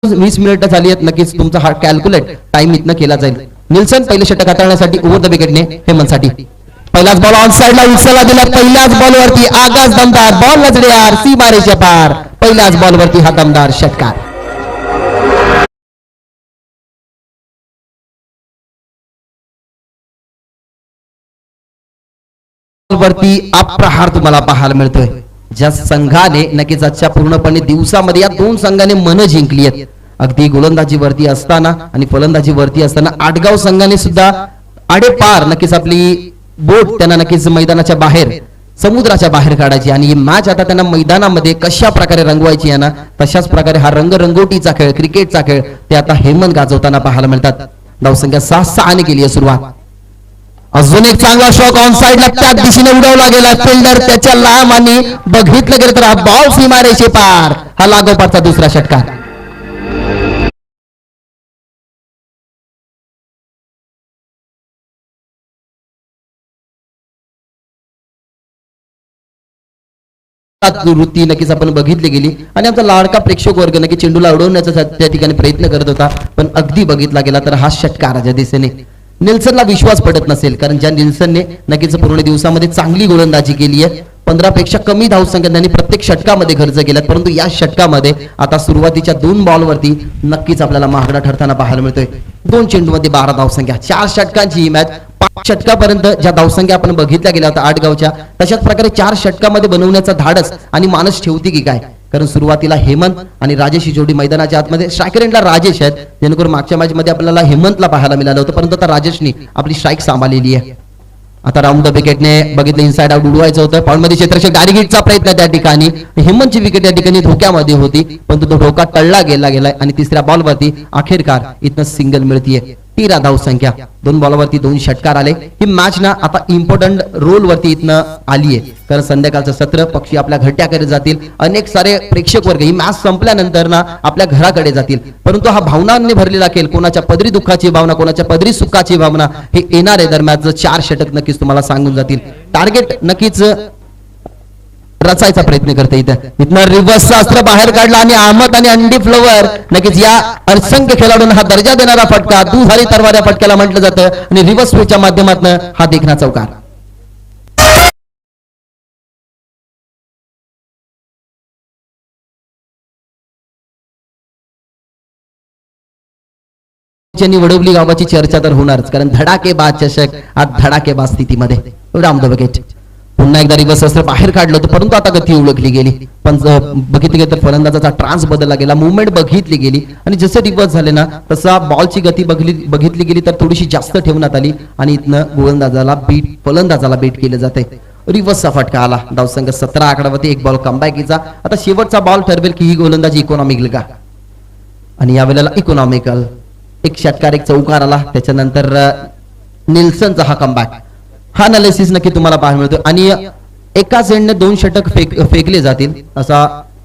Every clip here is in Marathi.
20 मिनिटं झाली आहेत. नक्कीच तुमचा हा कॅल्क्युलेट टाइम इथनं केला जाईल. निल्सन पहिले षटक हाताळण्यासाठी ओव्हर द विकेटने हेमंतसाठी पहिलाच बॉल ऑन साइडला उचलला दिला. पहिल्याच बॉलवरती आगाज दमदार बॉल नजरेआड सीमारेषे पार. पहिल्याच बॉलवरती हा दमदार षटकार. वरती अप्रहार तुम्हाला पाहायला मिळतोय. ज्या संघाने नक्कीच आजच्या पूर्णपणे दिवसामध्ये या दोन संघाने मन जिंकली आहेत. अगदी गोलंदाजी वरती असताना आणि फलंदाजी वरती असताना आटगाव संघाने सुद्धा आडेपार नक्कीच आपली बोट त्यांना नक्कीच मैदानाच्या बाहेर समुद्राच्या बाहेर काढायची आणि ही मॅच आता त्यांना मैदानामध्ये कशा प्रकारे रंगवायची आहे ना तशाच प्रकारे हा रंगरंगोटीचा खेळ क्रिकेटचा खेळ ते आता हेमंत गाजवताना पाहायला मिळतात. धावसंख्या 6-6 केली आहे सुरुवात. अजून एक चांगला शॉट ऑन साइडला त्या दिशेने उडवला गेला. फिल्डर त्याच्या लांब आणि बघितलं गेलं तर हा बॉल सीमारेषे पार. हा लागोपाठचा दुसरा षटकार. वृत्ती नक्कीच आपण बघितली गेली आणि आमचा लाडका प्रेक्षक वर्ग नक्की चेंडूला उडवण्याचा त्या ठिकाणी प्रयत्न करत होता पण अगदी बघितला गेला तर हा षटकाराच्या दिशेने निल्सनला विश्वास पडत नसेल कारण ज्या निल्सनने नक्कीच पूर्ण दिवसामध्ये चांगली गोलंदाजी केली आहे. 15 पेक्षा कमी धावसंख्या त्यांनी प्रत्येक षटकामध्ये खर्च केल्यात परंतु या षटकामध्ये आता सुरुवातीच्या 2 बॉलवरती नक्कीच आपल्याला महागडा ठरताना पाहायला मिळतोय. 2 चेंडूमध्ये 12 धावसंख्या. 4 षटकांची ही मॅच 5 षटकापर्यंत ज्या धावसंख्या आपण बघितल्या गेल्या होत्या आटगावच्या तशाच प्रकारे 4 षटकामध्ये बनवण्याचा धाडस आणि मानस ठेवती की काय. कारण सुरुवातीला हेमंत आणि राजेश ही जोडी मैदानाच्या आतमध्ये स्ट्रायकर एंडला राजेश आहेत जेणेकरून मागच्या मॅच मध्ये आपल्याला हेमंतला पाहायला मिळालं होतं परंतु आता राजेशनी आपली स्ट्राईक सांभाळलेली आहे. आता राऊंड द विकेटने बघितलं इनसाइड आउट उडवायचं होतं पॉईंटमध्ये क्षेत्ररक्षक गाडीगीटचा प्रयत्न त्या ठिकाणी हेमंतची विकेट या ठिकाणी धोक्यामध्ये होती परंतु तो धोका टळला गेलाय आणि तिसऱ्या बॉलवरती अखेरकार इथनं सिंगल मिळतीये. 13 धावसंख्या. 2 बॉलवरती 2 षटकार आले. ही मॅच ना आता इम्पॉर्टंट रोल वरती इथनं आली आहे कारण संध्याकाळचं सत्र पक्षी आपल्या घरट्याकडे जातील. अनेक सारे प्रेक्षक वर्ग ही मॅच संपल्यानंतर ना आपल्या घराकडे जातील परंतु हा भावनांनी भरलेला खेळ कोणाच्या पदरी दुःखाची भावना कोणाच्या पदरी सुखाची भावना हे येणारे दरम्यानचं 4 षटक नक्कीच तुम्हाला सांगून जातील. टार्गेट नक्कीच रचायचा प्रयत्न करते इथनं रिव्हर्स अस्त्र बाहेर काढला आणि अहमद आणि अंडी फ्लवर नक्कीच या असंख्य खेळाडूंना हा दर्जा देणारा फटका दुधारी तरवार या फटक्याला म्हटलं जातं आणि रिव्हर्स स्विचच्या माध्यमातून हा देखणा चौकार. वडवली गावाची चर्चा तर होणारच कारण धडाकेबाज चषक आज धडाकेबाज स्थितीमध्ये. राऊंड द विकेट पुन्हा एकदा रिव्हर्स अस्त्र बाहेर काढलं होतं परंतु आता गती ओळखली गेली. पण बघितली गेली तर फलंदाजाचा ट्रान्स बदलला गेला मुवमेंट बघितली गेली आणि जसं रिव्हर्स झाले ना तसा बॉलची गती बघितली गेली तर थोडीशी जास्त ठेवण्यात आली आणि इथनं गोलंदाजाला फलंदाजाला बीट केलं जाते. रिव्हर्सचा फटका आला. धावसंख्या 17 आकड्यावरती 1 बॉल कमबॅकीचा. आता शेवटचा बॉल ठरवेल की ही गोलंदाजी इकॉनॉमिकल का आणि यावेळेला इकॉनॉमिकल. 1 षटकार 1 चौकार आला. त्याच्यानंतर निल्सनचा हा कमबॅक. हा अनालिसिस नक्की तुम्हाला पाहायला मिळतो आणि एकाच एंडने 2 षटक फेकले जातील असा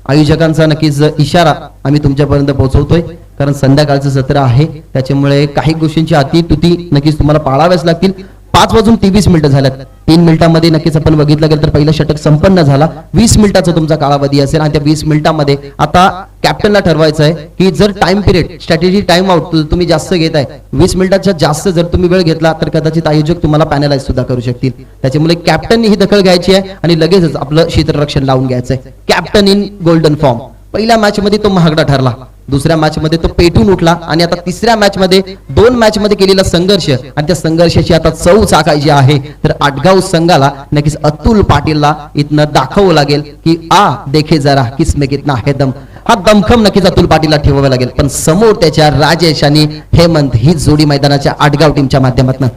आयोजकांचा नक्कीच इशारा आम्ही तुमच्यापर्यंत पोहोचवतोय कारण संध्याकाळचं सत्र आहे त्याच्यामुळे काही गोष्टींची अतितुती नक्कीच तुम्हाला पाळाव्याच लागतील. 5:23 झाल्यात. 3 मिनिटांमध्ये नक्कीच आपण बघितलं गेलं तर पहिलं षटक संपन्न झाला. 20 मिनिटाचा तुमचा कालावधी असेल आणि त्या 20 मिनिटांमध्ये आता कॅप्टनला ठरवायचं आहे की जर time period strategy time out तुम्ही जास्त घेताय 20 मिनिटाच्या जास्त जर तुम्ही वेळ घेतला तर कदाचित आयोजक तुम्हाला पॅनलाइज सुद्धा करू शकतील. त्याच्यामुळे कॅप्टननी ही दखल घ्यायची आहे आणि लगेचच आपलं क्षेत्ररक्षण लावून घ्यायचं आहे. Captain in golden form. पहिल्या मॅच मध्ये तो महागडा ठरला. दुसऱ्या मॅच मध्ये तो पेटून उठला आणि आता तिसऱ्या मॅच मध्ये 2 मॅच मध्ये केलेला संघर्ष आणि त्या संघर्षाची आता चव चाकायची आहे तर आटगाव संघाला नक्कीच अतुल पाटीलला इथनं दाखवावं लागेल की देखे जरा किसमे कितना है दम. हा दमखम नक्कीच अतुल पाटीलला ठेवावा लागेल पण समोर त्याच्या राजेश आणि हेमंत ही जोडी मैदानाच्या आटगाव टीमच्या माध्यमातून.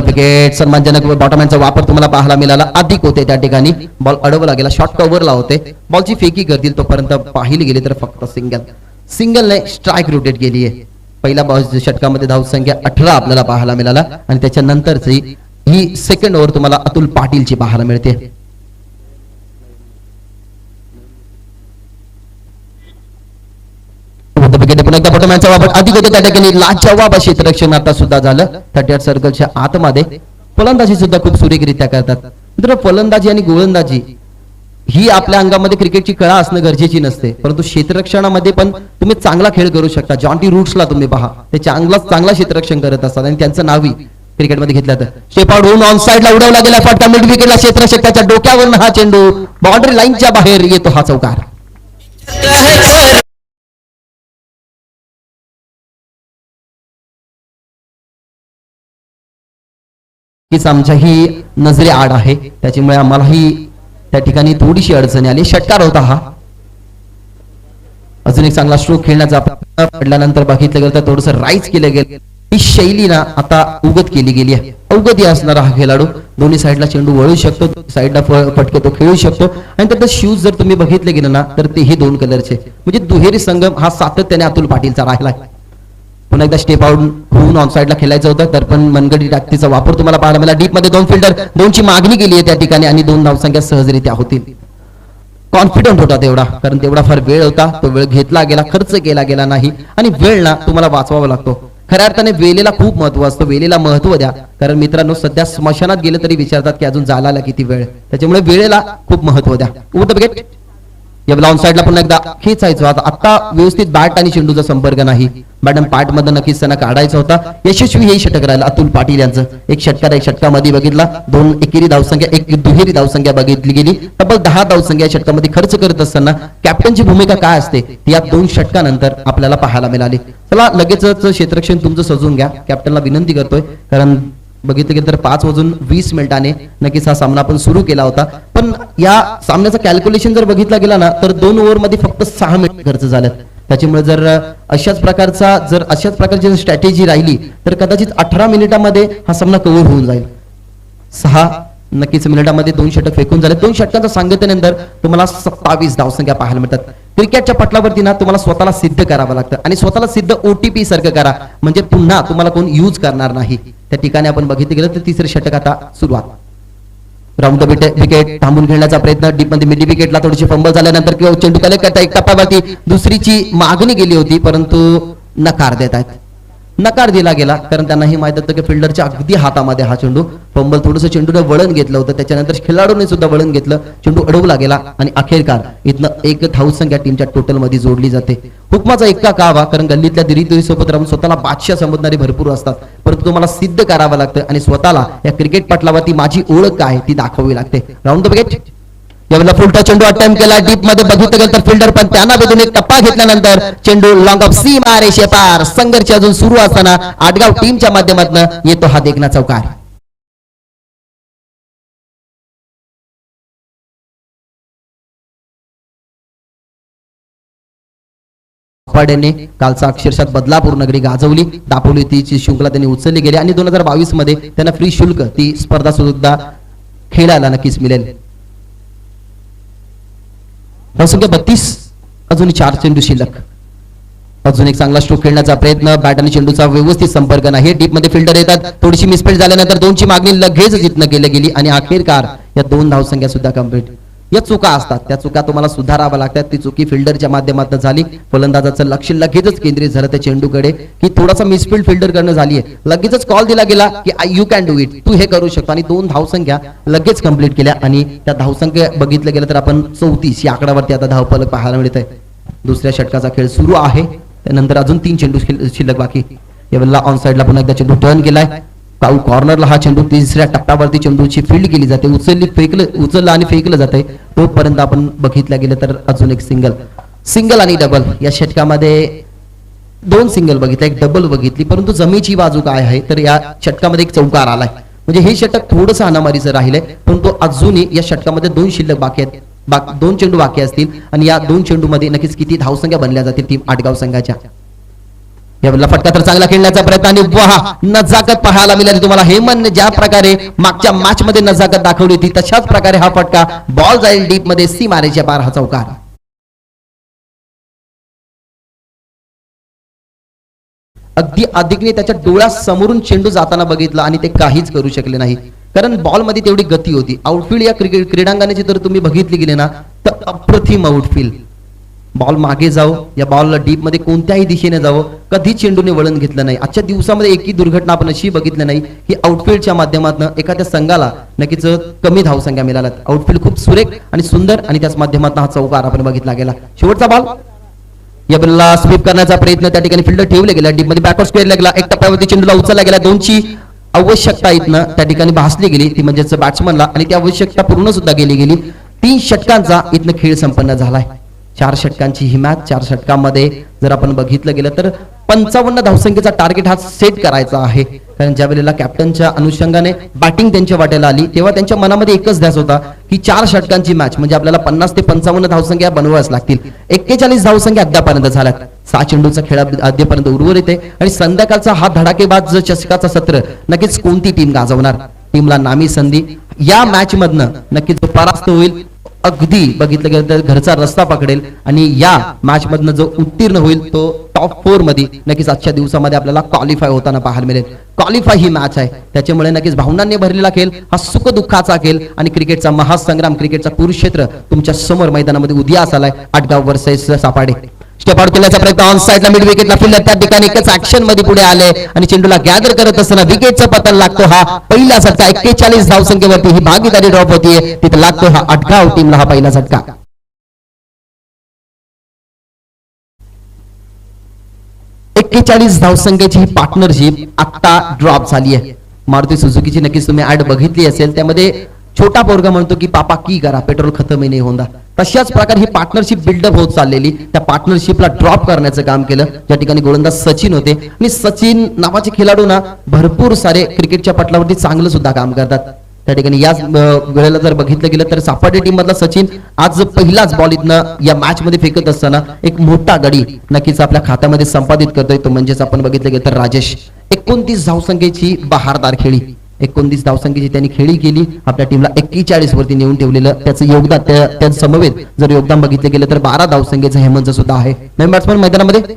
विकेट सन्मानजनक बॉटमॅनचा वापर तुम्हाला पाहायला मिळाला. अधिक होते त्या ठिकाणी. बॉल अडवला गेला. शॉर्ट कव्हरला होते. बॉलची फेकी करतील तोपर्यंत पाहिली गेली तर फक्त सिंगलने स्ट्राईक रोटेट गेली आहे. पहिल्या बॉल षटकामध्ये धावसंख्या 18 आपल्याला पाहायला मिळाला आणि त्याच्यानंतरची ही सेकंड ओव्हर तुम्हाला अतुल पाटीलची पाहायला मिळते. पुन्हा एकदा बॉटमॅनचा वापर अधिक होते त्या ठिकाणी. लाजवाब क्षेत्ररक्षण आता सुद्धा झालं. 38 सर्कलच्या आतमध्ये फलंदाजी सुद्धा खूप सुरेखरित्या करतात. मित्र फलंदाजी आणि गोलंदाजी ही आपल्या अंगामध्ये क्रिकेटची कळा असणं गरजेची नसते, परंतु क्षेत्ररक्षणामध्ये पण तुम्ही चांगला खेळ करू शकता. जॉन्टी रूट्सला तुम्ही पहा, ते चांगला क्षेत्ररक्षण करत असतात आणि त्यांचं नावही क्रिकेटमध्ये घेतलं जातं. स्टेप आउट होऊन ऑन साइडला उडवला गेला फटका, मिड विकेटला क्षेत्ररक्षकाच्या डोक्यावरून हा चेंडू बाउंड्री लाईनच्या बाहेर येतो हा चौकार. आमच्या ही नजरे आड आहे, त्याच्यामुळे आम्हालाही त्या ठिकाणी थोडीशी अडचणी आली. षटकार होता हा. अजून एक चांगला स्ट्रोक खेळण्याचा पडल्यानंतर बघितलं गेलं तर थोडंसं राईज केलं गेलं. ही शैली ना आता उगत केली गेली आहे. अवगती असणारा हा खेळाडू दोन्ही साईडला चेंडू वळू शकतो, साईडला फटके तो खेळू शकतो आणि त्याचे शूज जर तुम्ही बघितले गेले ना तर तेही 2 कलरचे, म्हणजे दुहेरी संगम हा सातत्याने अतुल पाटीलचा राहिला. पुन्हा एकदा स्टेप आउट होऊन ऑन साइडला खेळायचं होतं, तर पण मनगडी टाकतीचा वापर तुम्हाला पाहायला मिळाला. डीप मध्ये 2 फिल्डर, 2ची मागणी केली आहे त्या ठिकाणी आणि 2 धावसंख्या सहजरित्या होतील. कॉन्फिडंट होता तेवढा, कारण तेवढा फार वेळ होता, तो वेळ घेतला गेला, खर्च केला गेला नाही आणि वेळ ना तुम्हाला वाचवावा लागतो. खऱ्या अर्थाने वेळेला खूप महत्व असतं, वेळेला महत्व द्या. कारण मित्रांनो सध्या स्मशानात गेलं तरी विचारतात की अजून जायला किती वेळ, त्याच्यामुळे वेळेला खूप महत्व द्या. उठ विकेट. या ऑन साइडला पुन्हा एकदा खेचायचो. आता व्यवस्थित बॅट आणि चेंडूचा संपर्क नाही, बॅट आणि पार्ट मध्ये नक्कीच त्यांना काढायचा होता. यशस्वी हे षटक राहिलं अतुल पाटील यांचं. एक षटकामध्ये बघितला, 2 एकेरी धावसंख्या, 1 दुहेरी धावसंख्या बघितली गेली. तब्बल 10 धावसंख्या षटकामध्ये खर्च करत असताना कॅप्टनची भूमिका काय असते ती या 2 षटकानंतर आपल्याला पाहायला मिळाली. चला लगेचच क्षेत्ररक्षण तुमचं सजून घ्या, कॅप्टनला विनंती करतोय, कारण बघितलं गेलं तर 5:20 नक्कीच हा सामना आपण सुरू केला होता. पण या सामन्याचं कॅल्क्युलेशन जर बघितला गेला ना तर 2 ओव्हरमध्ये फक्त 6 मिनिट खर्च झालेत. त्याच्यामुळे जर अशाच प्रकारची स्ट्रॅटेजी राहिली तर कदाचित 18 मिनिटामध्ये हा सामना कव्हर होऊन जाईल. 6 नक्कीच मिनिटामध्ये 2 षटक फेकून झाले. 2 षटकांच्या सांगतेनंतर तुम्हाला 27 धावसंख्या पाहायला मिळतात. क्रिकेटच्या पटलावरती ना तुम्हाला स्वतःला सिद्ध करावं लागतं आणि स्वतःला सिद्ध OTP सारखं करा, म्हणजे पुन्हा तुम्हाला कोण यूज करणार नाही. त्या ठिकाणी आपण बघितलं गेलं तर 3रे षटक आता सुरुवात. राऊंड द विकेट थांबून खेळण्याचा प्रयत्न, डीप मध्ये मिड विकेटला थोडीशी फंबल झाल्यानंतर किंवा चेंडू कलेक्ट करता एक टप्प्यावरती दुसरीची मागणी गेली होती, परंतु नकार देत आहेत. नकार दिला गेला कारण त्यांना हे माहित होतं की फिल्डरच्या अगदी हातामध्ये हा चेंडू. फंबल थोडंसं चेंडूने वळण घेतलं होतं, त्याच्यानंतर खेळाडूने सुद्धा वळण घेतलं, चेंडू अडवला गेला आणि अखेरकार इथनं 1 धावसंख्या टीमच्या टोटल मध्ये जोडली जाते. हुकमाचा एक्का का हवा, कारण गल्लीतल्या दिरीसोबत राहून स्वतःला बादशाह समजणारे भरपूर असतात, परंतु तुम्हाला सिद्ध करावं लागतं आणि स्वतःला या क्रिकेट पटलावरती माझी ओळख काय ती दाखवावी लागते. Round the wicket. यावेळेला फुलटा चेंडू अटेम्प्ट केला, डीप मध्ये बघितलं गेलं तर फिल्डर पण त्यांना भेटून एक टप्पा घेतल्यानंतर चेंडू लॉंग ऑफ सीमा रेषे पार. संघर्ष अजून सुरू असताना आटगाव टीमच्या माध्यमातून येतो हा देखना चौकार. पाड्याने कालचा अक्षरशः बदलापूर नगरी गाजवली. दापोलीची शृंखला त्यांनी उचलली गेली आणि 2022 मध्ये त्यांना फ्री शुल्क ती स्पर्धा सुद्धा खेळायला नक्कीच मिळेल. धावसंख्या 32, अजून 4 चेंडू शिल्लक. अजून एक चांगला स्ट्रोक खेळण्याचा प्रयत्न, बॅट आणि चेंडूचा व्यवस्थित संपर्क नाही. डीप मध्ये फिल्डर येतात, थोडीशी मिसफिल्ड झाल्यानंतर 2ची मागणी लगेच जितन केली गेली आणि अखेरकार या 2 धावसंख्या सुद्धा कंप्लीट. या चुका असतात, त्या चुका तुम्हाला सुधाराव्या लागतात. ती चुकी फिल्डरच्या माध्यमातून झाली. फलंदाजाचं लक्ष लगेचच केंद्रित झालं त्या चेंडूकडे की थोडासा मिसफिल्ड फिल्डर करणं झाली आहे. लगेचच कॉल दिला गेला की यू कॅन डू इट, तू हे करू शकतो आणि 2 धावसंख्या लगेच कंप्लीट केल्या आणि त्या धावसंख्या बघितलं गेलं तर आपण 34 या आकड्यावरती आता धावफलक पाहायला मिळत आहे. दुसऱ्या षटकाचा खेळ सुरू आहे, त्यानंतर अजून 3 चेंडू शिल्लक बाकी. यावेळेला ऑन साइडला पुन्हा एकदा चेंडू टर्न केलाय. कॉर्नरला हा चेंडू 3ऱ्या टप्प्यावरती चेंडूची फील्ड केली जाते, उचललं आणि फेकलं जाते. तोपर्यंत आपण बघितलं गेलं तर अजून एक सिंगल आणि डबल. या षटकामध्ये 2 सिंगल बघितले, एक डबल बघितली, परंतु जमेची बाजू काय आहे तर या षटकामध्ये एक चौकार आलाय. म्हणजे हे षटक थोडंसं अनामारीचं राहिलंय, परंतु अजूनही या षटकामध्ये 2 शिल्लक बाकी आहेत. 2 चेंडू बाकी असतील आणि या 2 चेंडूमध्ये नक्कीच किती धावसंख्या बनल्या जातील टीम आटगाव संघाच्या. यावेळेला फटका तर चांगला खेळण्याचा प्रयत्न आणि वाह, नजाकत पाहायला मिळाली तुम्हाला. हेमन ज्या प्रकारे मागच्या मॅच मध्ये नजाकत दाखवली होती तशाच प्रकारे हा फटका बॉल जाईल डीप मध्ये सीमारेच्या पार, हा चौकार. अगदी अधिकने त्याच्या डोळ्यासमोरून चेंडू जाताना बघितला आणि ते काहीच करू शकले नाही, कारण बॉल मध्ये तेवढी गती होती. आउटफील्ड या क्रीडांगणाची तर तुम्ही बघितली गेली ना तर अप्रतिम आउटफील्ड. बॉल मागे जावं, या बॉल डीप मध्ये कोणत्याही दिशेने जावं, कधी चेंडूने वळण घेतलं नाही. आजच्या दिवसामध्ये एकही दुर्घटना आपण अशी बघितली नाही की आउटफील्डच्या माध्यमातून एखाद्या संघाला नक्कीच कमी धावसंख्या मिळाल्यात. आउटफील्ड खूप सुरेख आणि सुंदर आणि त्याच माध्यमातून हा चौकार आपण बघितला गेला. शेवटचा बॉल, या बॉलला स्वीप करण्याचा प्रयत्न त्या ठिकाणी फिल्डर ठेवले गेला, डीप मध्ये बॅकवर्ड स्क्वेअरला गेला, एक टप्प्यावरती चेंडूला उचलला गेला. दोनची आवश्यकता इथनं त्या ठिकाणी भासली गेली, ती म्हणजेच बॅट्समनला, आणि ती आवश्यकता पूर्ण सुद्धा केली गेली. 3 षटकांचा इथनं खेळ संपन्न झालाय. 4 षटकांची ही मॅच. 4 षटकांमध्ये जर आपण बघितलं गेलं तर 55 धावसंख्येचा टार्गेट हा सेट करायचा आहे. कारण ज्या वेळेला कॅप्टनच्या अनुषंगाने बॅटिंग त्यांच्या वाट्याला आली तेव्हा त्यांच्या मनामध्ये एकच ध्यास होता की 4 षटकांची मॅच म्हणजे आपल्याला 50 ते 55 धावसंख्या बनवाव्याच लागतील. 41 धावसंख्या अद्यापर्यंत झाल्यात. 6 चेंडूचा खेळ अद्यापर्यंत उर्वरित आहे आणि संध्याकाळचा हा धडाकेबाज चषकाचा सत्र नक्कीच कोणती टीम गाजवणार, टीमला नामी संधी. या मॅच मधनं नक्कीच जो परास्त होईल अगदी बघितलं गेलं तर घरचा रस्ता पकडेल आणि या मॅच मधनं जो उत्तीर्ण होईल तो टॉप 4 मध्ये नक्कीच आजच्या दिवसामध्ये आपल्याला क्वालिफाय होताना पाहायला मिळेल. क्वालिफाय ही मॅच आहे, त्याच्यामुळे नक्कीच भावनांनी भरलेला खेळ, हा सुख दुःखाचा खेळ आणि क्रिकेटचा महासंग्राम, क्रिकेटचा कुरुक्षेत्र तुमच्या समोर मैदानामध्ये उदयास आलाय. आटगाव वर्सेस सापाडे. स्टेप आउट केल्याचा प्रयत्न ऑन साइडला मिड विकेटला फिल्डर त्या ठिकाणी एकच ऍक्शन मध्ये पुढे आले आणि चेंडूला गॅदर करत असताना विकेटचा पतन लागतो. हा पहिला झटका 41 धावसंख्येवरती ही भागीदारी ड्रॉप होतीये, तिथे लागतो हा आटगाव टीमला हा पहिला झटका. धावसंख्येची ही पार्टनरशिप आता ड्रॉप झाली आहे. मारुती सुझुकीची नक्कीच तुम्ही ऍड बघितली असेल, त्यामध्ये छोटा पोरगा म्हणतो की पापा की करा पेट्रोल खतम ही नाही होणार. तशाच प्रकारे ही पार्टनरशिप बिल्डअप होत चाललेली, त्या पार्टनरशिपला ड्रॉप करण्याचं काम केलं. ज्या ठिकाणी गोलंदाज सचिन होते आणि सचिन नावाचे खेळाडू ना भरपूर सारे क्रिकेटच्या पटलावरती चांगलं सुद्धा काम करतात. त्या ठिकाणी याच वेळेला जर बघितलं गेलं तर सापाडे टीम मधला सचिन आज पहिलाच बॉल इथनं या मॅच मध्ये फेकत असताना एक मोठा गडी नक्कीच आपल्या खात्यामध्ये संपादित करतोय, तो म्हणजेच आपण बघितलं गेलं तर राजेश. 29 धावसंख्येची बहारदार खेळी, 29 धावसंख्येची त्यांनी खेळी केली, आपल्या टीमला 41 वरती नेऊन ठेवलेलं. त्याचं योगदान त्या समवेत जर योगदान बघितलं गेलं तर 12 धावसंख्येचं हेमंत सुद्धा आहे. नवीन बॅट्समन मैदानामध्ये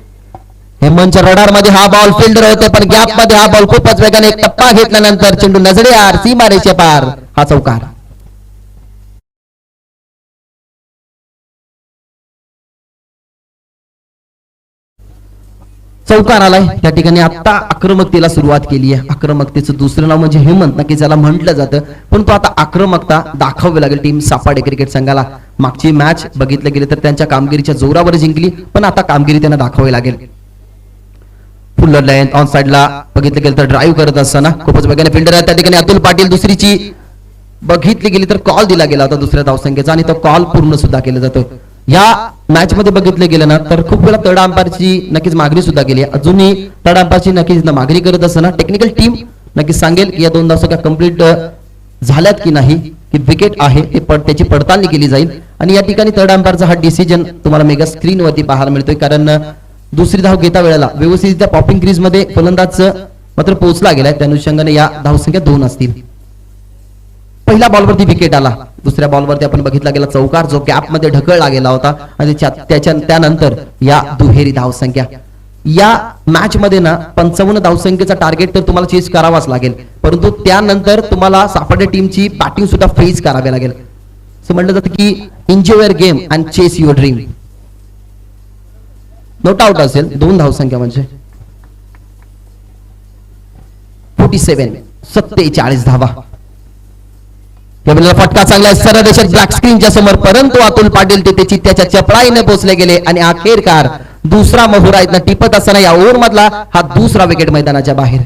हेमंतच्या रडार मध्ये हा बॉल फिल्डर होते, पण गॅप मध्ये हा बॉल खूपच वेगाने एक टप्पा घेतल्यानंतर चेंडू नजरेआड सीमारेषे पार, हा चौकार. चौकार आलाय. त्या ठिकाणी आता आक्रमकतेला सुरुवात केली आहे. आक्रमकतेचं दुसरं नाव म्हणजे हेमंत, नक्कीच त्याला म्हटलं जातं, पण तो आता आक्रमकता दाखवावी लागेल टीम सापाडे क्रिकेट संघाला. मागची मॅच बघितलं गेलं तर त्यांच्या कामगिरीच्या जोरावर जिंकली, पण आता कामगिरी त्यांना दाखवावी लागेल. फुल्लर लाईन ऑन साइडला बघितलं गेलं तर ड्राईव्ह करत असताना खूपच वेगाने फिल्डर आहे. त्या ठिकाणी अतुल पाटील दुसरीची बघितली गेली तर कॉल दिला गेला होता दुसऱ्या धावसंख्येचा आणि तो कॉल पूर्ण सुद्धा केला जातो. या मॅच मध्ये बघितलं गेलं ना तर खूप वेळा तड अंपायरची नक्कीच मागणी सुद्धा केली. अजूनही तड अंपायरची नक्कीच मागणी करत असताना टेक्निकल टीम नक्कीच सांगेल की या 2 धावसंख्या कंप्लीट झाल्यात की नाही, की विकेट आहे त्याची पडताळणी केली जाईल. आणि या ठिकाणी तड अंपायरचा हा डिसिजन तुम्हाला मेगा स्क्रीन वरती पाहायला मिळतोय, कारण दुसरी धाव घेता वेळेला व्यवस्थित त्या पॉपिंग क्रीज मध्ये फलंदाज मात्र पोहोचला गेलाय, त्या अनुषंगाने या धावसंख्या 2 असतील. पहिल्या बॉलवरती विकेट आला, दुसऱ्या बॉलवरती आपण बघितला गेला चौकार जो गॅप मध्ये ढकलला गेला होता आणि त्यानंतर या दुहेरी धावसंख्या. या मॅच मध्ये ना 55 धावसंख्येचा टार्गेट तर तुम्हाला चेस करावाच लागेल, परंतु त्यानंतर तुम्हाला सापाडे टीमची बॅटिंग सुद्धा फेस करावी लागेल. असं म्हटलं जातं की enjoy your game and chase your dream. Not out असेल 2 धावसंख्या म्हणजे 47 धावा. फटका चांगला सरळ रेषेत ब्लॅक स्क्रीनच्या समोर, परंतु अतुल पाटील तिथे त्याच्या चपळाईने पोहोचले गेले आणि अखेरकार दुसरा मोहरा इथं टिपत असताना या ओव्हर मधला हा दुसरा विकेट मैदानाच्या बाहेर.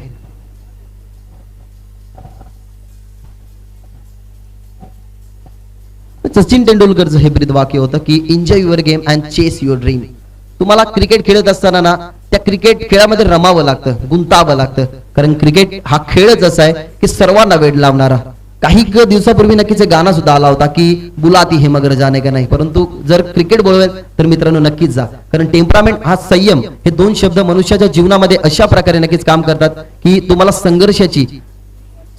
सचिन तेंडुलकरचं हे ब्रीदवाक्य होतं की enjoy your game and chase your dream. तुम्हाला क्रिकेट खेळत असताना ना त्या क्रिकेट खेळामध्ये रमावं लागतं, गुंतावं लागतं, कारण क्रिकेट हा खेळच असा आहे की सर्वांना वेळ लावणारा. काही दिवसापूर्वी नक्कीच गाणं सुद्धा आला होता की बुलाती हे मगर जाणे का नाही, परंतु जर क्रिकेट बोलवेल तर मित्रांनो नक्कीच जा, कारण टेम्परामेंट हा संयम हे 2 शब्द मनुष्याच्या जीवनामध्ये अशा प्रकारे नक्कीच काम करतात की तुम्हाला संघर्षाची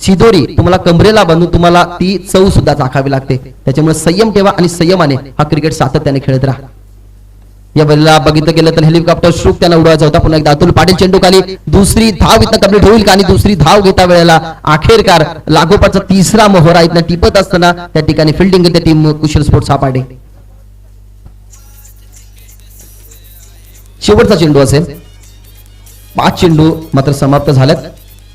शिदोरी तुम्हाला कमरेला बांधून तुम्हाला ती चव सुद्धा चाखावी लागते. त्याच्यामुळे संयम ठेवा आणि संयमाने हा क्रिकेट सातत्याने खेळत राहा. या वेळेला बघितलं गेलं तर हेलिकॉप्टर स्ट्रोक त्यांना उडवायचा होता. पुन्हा एकदा अतुल पाटील चेंडू खाली, दुसरी धाव इथं कंप्लीट होईल का, आणि दुसरी धाव घेता वेळेला अखेरकार लागोपाठचा तिसरा मोहरा इथं टिपत असताना त्या ठिकाणी फिल्डिंग टीम कुशल स्पोर्ट्स सापाडे. शेवटचा चेंडू असेल. 5 चेंडू मात्र समाप्त झाल्यात.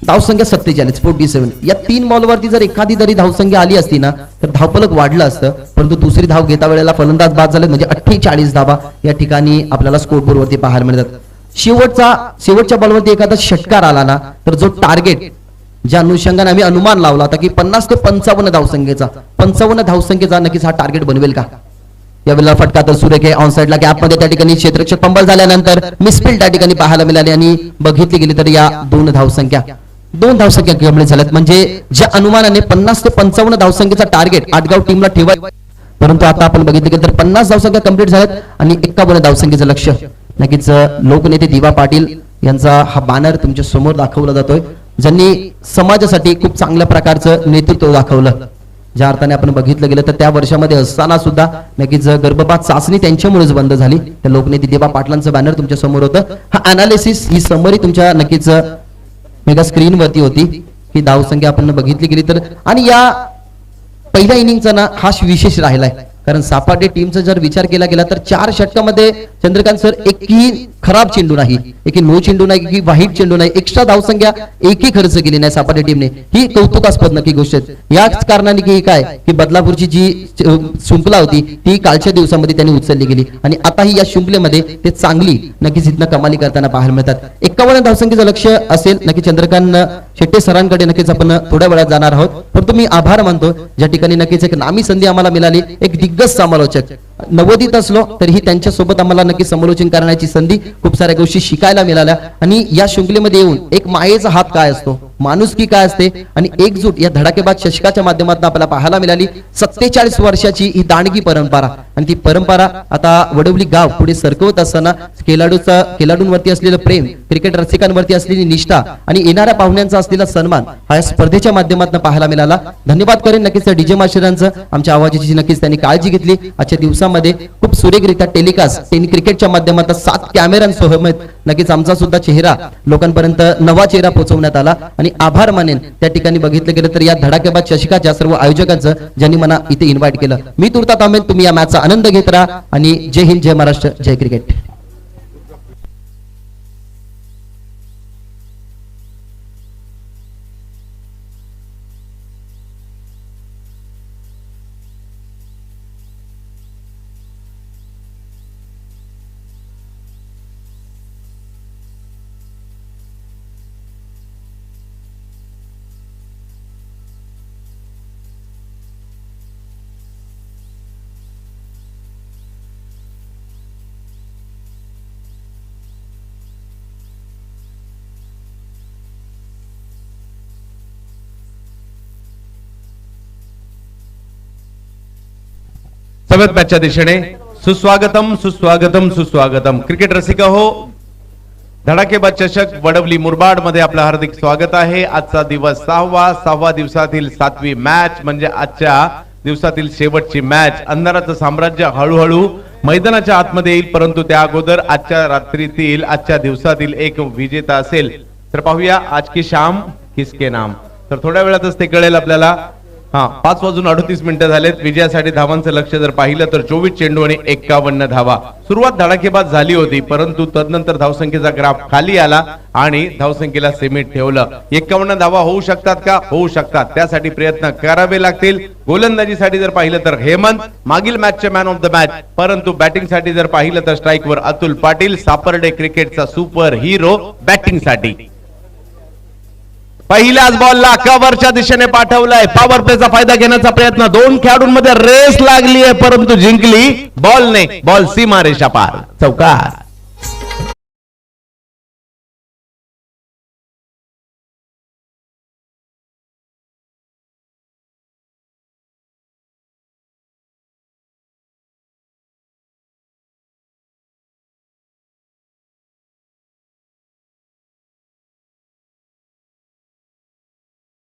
धावसंख्या 47 47. या 3 बॉलवरती जर एखादी तरी धावसंख्या आली असती ना तर धावफलक वाढलं असतं, परंतु दुसरी धाव घेता वेळेला फलंदाज बाद झाले, म्हणजे 48 धावा या ठिकाणी आपल्याला स्कोरबोर्ड वरती पाहायला मिळतात. शेवटच्या बॉलवरती एखादा षटकार आला ना तर जो टार्गेट ज्या अनुषंगाने आम्ही अनुमान लावला होता की 50 ते 55 धावसंख्येचा नक्कीच हा टार्गेट बनवेल का. यावेळेला फटका तर सुरेख आहे. ऑन साइडला गॅप मध्ये त्या ठिकाणी क्षेत्ररक्षक पंबल झाल्यानंतर मिसफील्ड त्या ठिकाणी पाहायला मिळाली आणि बघितली गेली तर या दोन धावसंख्या कंप्लीट झाल्यात. म्हणजे ज्या अनुमानाने 50 ते 55 धावसंख्येचा टार्गेट आटगाव टीमला ठेवायचा, परंतु आता आपण बघितलं गेलं तर 50 धावसंख्या कंप्लीट झाल्यात आणि 51 धावसंख्येचं लक्ष. नक्कीच लोकनेते दिवा पाटील यांचा हा बॅनर तुमच्या समोर दाखवला जातोय, ज्यांनी समाजासाठी खूप चांगल्या प्रकारचं नेतृत्व दाखवलं. ज्या अर्थाने आपण बघितलं गेलं तर त्या वर्षामध्ये असताना सुद्धा नक्कीच गर्भपात चाचणी त्यांच्यामुळेच बंद झाली. त्या लोकनेते दिवा पाटलांचं बॅनर तुमच्या समोर होतं. हा अनालिसिस, ही समरी तुमच्या नक्कीच मेगा स्क्रीन वरती होती. ही धावसंख्या आपण बघितली गेली तर, आणि या पहिल्या इनिंगचा ना हा विशेष राहिलाय, कारण सापाटे टीमचा जर विचार केला गेला तर 4 षटकामध्ये चंद्रकांत सर एकही खराब चेंडू नाही, एकही नो चेंडू नाही, एकही वाईट चेंडू नाही, एक्स्ट्रा धावसंख्या एकही खर्च केली नाही सापाटे टीमने. ही कौतुकास्पद नक्की गोष्ट आहे. याच कारणाने की काय की बदलापूरची जी शृंखला होती ती कालच्या दिवसामध्ये त्यांनी उचलली गेली आणि आता ही या शृंखलेमध्ये ते चांगली नक्कीच इथनं कमाली करताना पाहायला मिळतात. 51 धावसंख्येचं लक्ष असेल नक्की चंद्रकांत शेट्टे सरांकडे नक्कीच आपण थोड्या वेळात जाणार आहोत. परंतु मी आभार मानतो ज्या ठिकाणी नक्कीच एक नामी संधी आम्हाला मिळाली, एक दिग्गज समालोचक. नवोदित असलो तरीही त्यांच्या सोबत आम्हाला नक्की समालोचन करण्याची संधी, खूप साऱ्या गोष्टी शिकायला मिळाल्या आणि या शृंखलेमध्ये येऊन एक मायेचा हात काय असतो, माणुसकी काय असते आणि एकजूट या धडाकेबाज चषकाच्या माध्यमातून आपल्याला पाहायला मिळाली. 47 वर्षाची ही दांडगी परंपरा आणि ती परंपरा आता वडवली गाव पुढे सरकवत असताना खेळाडूंवरती असलेलं प्रेम, क्रिकेट रसिकांवरती असलेली निष्ठा आणि येणाऱ्या पाहुण्यांचा असलेला सन्मान हा या स्पर्धेच्या माध्यमातून पाहायला मिळाला. धन्यवाद करेन नक्कीच डीजे मास्टरांचं, आमच्या आवाजाची नक्कीच त्यांनी काळजी घेतली. आजच्या दिवसामध्ये खूप सुरेखरित्या टेलिकास्ट क्रिकेटच्या माध्यमातून 7 कॅमेऱ्यांसह नक्कीच आमचा सुद्धा चेहरा लोकांपर्यंत नवा चेहरा पोहोचवण्यात आला आणि आभार मानेन त्या ठिकाणी बघितलं गेलं तर या धडाकेबाज चषकाच्या सर्व आयोजकांचं ज्यांनी मला इथे इन्व्हाइट केलं. मी तुर्ता थांबेन, तुम्ही या मॅचचा आनंद घेत राहा आणि जय हिंद, जय महाराष्ट्र, जय क्रिकेट. समेत मॅचच्या दिशेने सुस्वागतम सुस्वागतम सुस्वागतम. क्रिकेट रसिक हो, धडाकेबाज चषक वडवली मुरबाड मध्ये आपलं हार्दिक स्वागत आहे. आजचा दिवस 6व्या दिवसातील 7वी मॅच, म्हणजे आजच्या दिवसातील शेवटची मॅच. अंधाराचं साम्राज्य हळूहळू मैदानाच्या आतमध्ये येईल, परंतु त्या अगोदर आजच्या दिवसातील एक विजेता असेल. तर पाहूया आज की शाम किसके नाम. तर थोड्या वेळातच ते कळेल आपल्याला. 5:38 झालेत. विजयासाठी धावांचं लक्ष जर पाहिलं तर 24 चेंडू आणि 51 धावा. सुरुवात धडाकेबाज झाली होती, परंतु तदनंतर धावसंख्येचा ग्राफ खाली आला आणि धावसंख्येला सीमित ठेवलं. 51 धावा होऊ शकतात का? होऊ शकतात. त्यासाठी प्रयत्न करावे लागतील. गोलंदाजीसाठी जर पाहिलं तर हेमंत मागील मॅचचे मॅन ऑफ द मॅच, परंतु बॅटिंगसाठी जर पाहिलं तर स्ट्राईकवर अतुल पाटील, सापर्डे क्रिकेटचा सुपर हिरो बॅटिंगसाठी. पहिल्याच बॉलला कव्हरच्या दिशेने पाठवलाय. पॉवर प्लेचा फायदा घेण्याचा प्रयत्न. 2 खेळाडूंमध्ये रेस लागली आहे, परंतु जिंकली बॉलने. बॉल सीमारेषा पार, चौकार.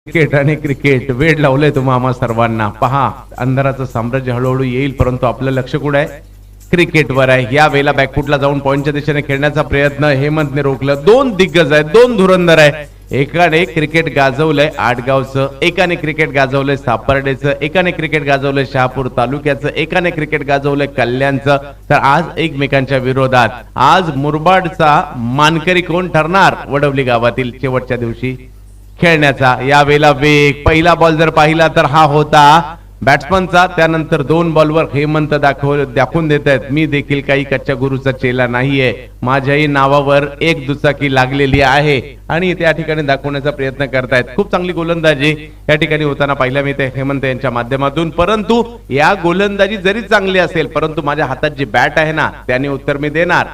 क्रिकेट आणि क्रिकेट वेळ लावलंय तुम्हा आम्हा सर्वांना. पहा, अंधाराचं साम्राज्य हळूहळू येईल, परंतु आपलं लक्ष कुठे आहे? क्रिकेटवर आहे. या वेळेला बॅकफुटला जाऊन पॉइंटच्या दिशेने खेळण्याचा प्रयत्न हेमंतने रोखलं. 2 दिग्गज आहेत, 2 धुरंधर आहे. एकाने क्रिकेट गाजवलंय आडगावचं, एकाने क्रिकेट गाजवलंय सापर्डेचं, एकाने क्रिकेट गाजवलंय शहापूर तालुक्याचं, एकाने क्रिकेट गाजवलंय कल्याणचं. तर आज एकमेकांच्या विरोधात आज मुरबाडचा मानकरी कोण ठरणार वडवली गावातील शेवटच्या दिवशी खेळण्याचा. यावेळेला वेग, पहिला बॉल जर पाहिला तर हा होता बॅट्समनचा, त्यानंतर 2 बॉलवर हेमंत दाखवून देत आहेत मी देखील काही कच्च्या गुरुचा चेला नाहीये, माझ्याही नावावर एक दुचाकी लागलेली आहे आणि त्या ठिकाणी दाखवण्याचा प्रयत्न करतायत. खूप चांगली गोलंदाजी या ठिकाणी होताना पाहिल्या मी ते हेमंत यांच्या माध्यमातून. परंतु या गोलंदाजी जरी चांगली असेल परंतु माझ्या हातात जी बॅट आहे ना त्याने उत्तर मी देणार.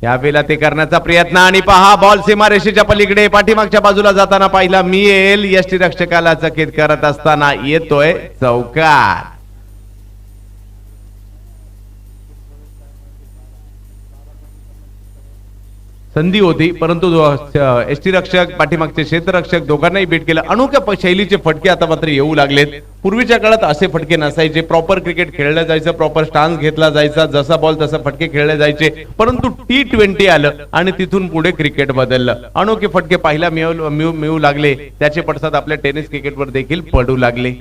यावेळेला ते करण्याचा प्रयत्न आणि पहा बॉल सीमारेषेच्या पलीकडे पाठीमागच्या बाजूला जाताना पाहिला मिळेल. यष्टीरक्षकाला चकित करत असताना येतोय चौकार. संधी होती परंतु यष्टीरक्षक पाठीमागचे क्षेत्ररक्षक दोघांनाही बीट केलं. अनोख्या शैलीचे फटके आता मात्र येऊ लागलेत. पूर्वीच्या काळात असे फटके नसायचे, प्रॉपर क्रिकेट खेळलं जायचं, प्रॉपर स्टान्स घेतला जायचा, जसा बॉल तसा फटके खेळले जायचे. परंतु T20 आलं आणि तिथून पुढे क्रिकेट बदललं. अनोखे फटके पाहायला मिळू लागले, त्याचे पडसाद आपल्या टेनिस क्रिकेटवर देखील पडू लागले.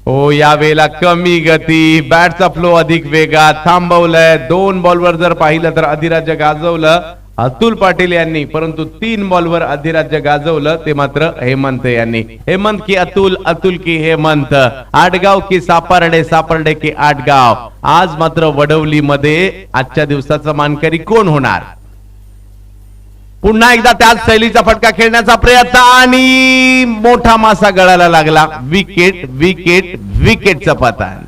हो यावेळेला कमी गती, बॅटचा फ्लो अधिक वेगात थांबवलाय. 2 बॉलवर जर पाहिलं तर अधिराज्य गाजवलं अतुल पाटील यांनी, परंतु 3 बॉलवर अधिराज्य गाजवलं ते मात्र हेमंत यांनी. हेमंत की अतुल, अतुल की हेमंत, आडगाव की सापर्डे, सापर्डे की आडगाव. आज मात्र वडवली मध्ये आजच्या दिवसाचा मानकरी कोण होणार. पुन्हा एकदा त्याच शैलीचा फटका खेळण्याचा प्रयत्न आणि मोठा मासा गळाला लागला. विकेट विकेट विकेटचं पतन.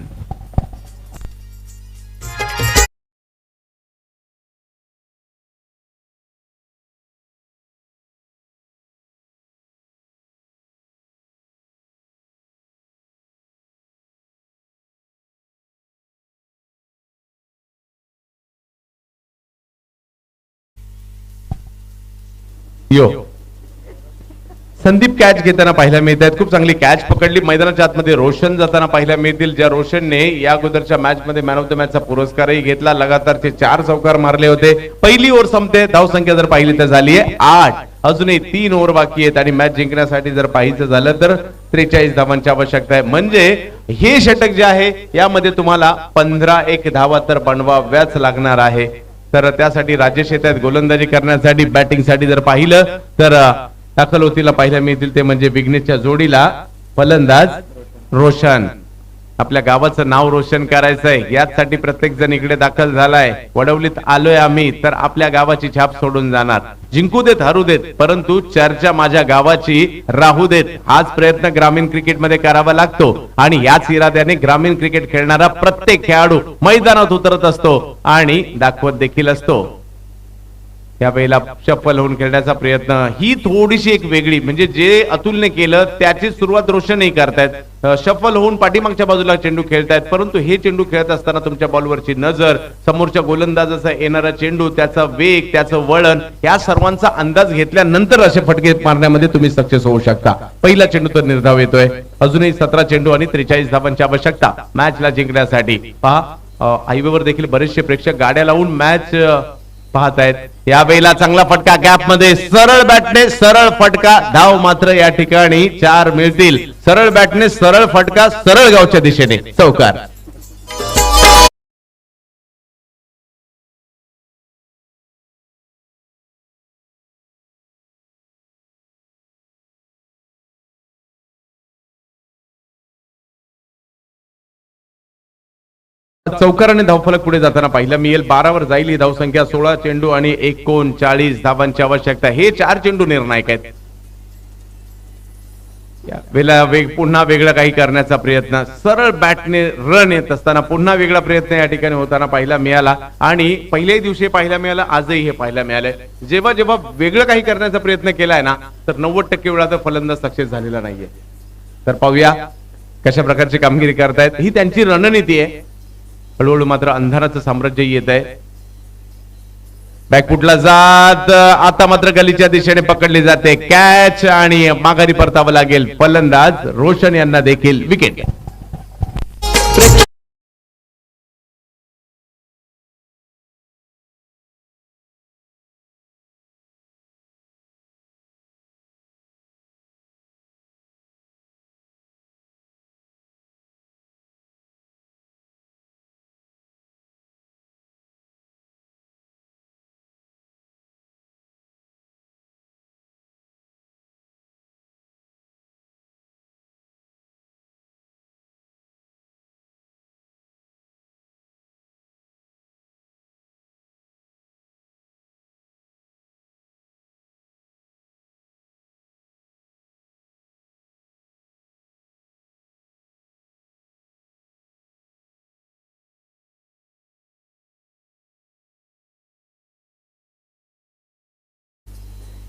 यो संदीप कॅच घेताना पाहायला मिळत आहेत. खूप चांगली कॅच पकडली. मैदानाच्या आतमध्ये रोशन जाताना पाहायला मिळतील, ज्या रोशनने या अगोदरच्या मॅच मध्ये मॅन ऑफ द मॅचचा पुरस्कारही घेतला. लगातारचे 4 चौकार मारले होते. पहिली ओव्हर संपते, धावसंख्या जर पाहिली तर झाली आहे 8. अजूनही 3 ओव्हर बाकी आहेत आणि मॅच जिंकण्यासाठी जर पाहायचं झालं तर 43 धावांची आवश्यकता आहे. म्हणजे हे षटक जे आहे यामध्ये तुम्हाला 15-1 धावा तर बनवाव्याच लागणार आहे. तर त्यासाठी राजेश येत आहेत गोलंदाजी करण्यासाठी. बॅटिंग साठी जर पाहिलं तर दाखल होतीला पाहायला मिळतील ते म्हणजे विघ्नेशच्या जोडीला फलंदाज रोशन. आपल्या गावाचं नाव रोशन करायचंय यासाठी प्रत्येक जण इकडे दाखल झालाय. वडवलीत आलोय आम्ही तर आपल्या गावाची छाप सोडून जाणार. जिंकू देत हरू देत परंतु चर्चा माझ्या गावाची राहू देत, हाच प्रयत्न ग्रामीण क्रिकेटमध्ये करावा लागतो आणि याच इराद्याने ग्रामीण क्रिकेट खेळणारा प्रत्येक खेळाडू मैदानात उतरत असतो आणि दाखवत देखील असतो. यावेळेला शफल होऊन खेळण्याचा प्रयत्न, ही थोडीशी एक वेगळी, म्हणजे जे अतुलने केलं त्याची सुरुवात रोशनही करतायत. शफल होऊन पाठीमागच्या बाजूला चेंडू खेळतायत, परंतु हे चेंडू खेळत असताना तुमच्या बॉलवरची नजर, समोरच्या गोलंदाजाचा येणारा चेंडू, त्याचा वेग, त्याचं वळण, या सर्वांचा अंदाज घेतल्यानंतर असे फटके मारण्यामध्ये तुम्ही सक्सेस होऊ शकता. पहिला चेंडू तर निर्धाव येतोय. अजूनही 17 चेंडू आणि 43 धावांची आवश्यकता मॅचला जिंकण्यासाठी. पहा हायवेवर देखील बरेचसे प्रेक्षक गाड्या लावून मॅच पाहत आहेत. यावेळेला चांगला फटका गॅप मध्ये, सरळ बॅटने सरळ फटका, धाव मात्र या ठिकाणी 4 मिळतील. सरळ बॅटने सरळ फटका, सरळ गावच्या दिशेने चौकार. चौकार आणि धावफलक पुढे जाताना पाहिलं मिळेल. 12 वर जाईल ही धावसंख्या. 16 चेंडू आणि 39 धावांची आवश्यकता. हे 4 चेंडू निर्णायक आहेत. वेळेला पुन्हा वेगळं काही करण्याचा प्रयत्न, सरळ बॅटने रन येत असताना पुन्हा वेगळा प्रयत्न या ठिकाणी होताना पाहायला मिळाला आणि पहिल्याही दिवशी पाहायला मिळाला, आजही हे पाहायला मिळालंय. जेव्हा जेव्हा वेगळं काही करण्याचा प्रयत्न केलाय ना तर 90% वेळा तर फलंदाज सक्सेस झालेला नाहीये. तर पाहूया कशा प्रकारची कामगिरी करतायत. ही त्यांची रणनीती आहे. हळूहळू मात्र अंधाराचं साम्राज्य येत आहे. बॅकफुटला जात, आता मात्र गलीच्या दिशेने पकडली जाते कॅच आणि माघारी परतावं लागेल. फलंदाज रोशन यांना देखील विकेट.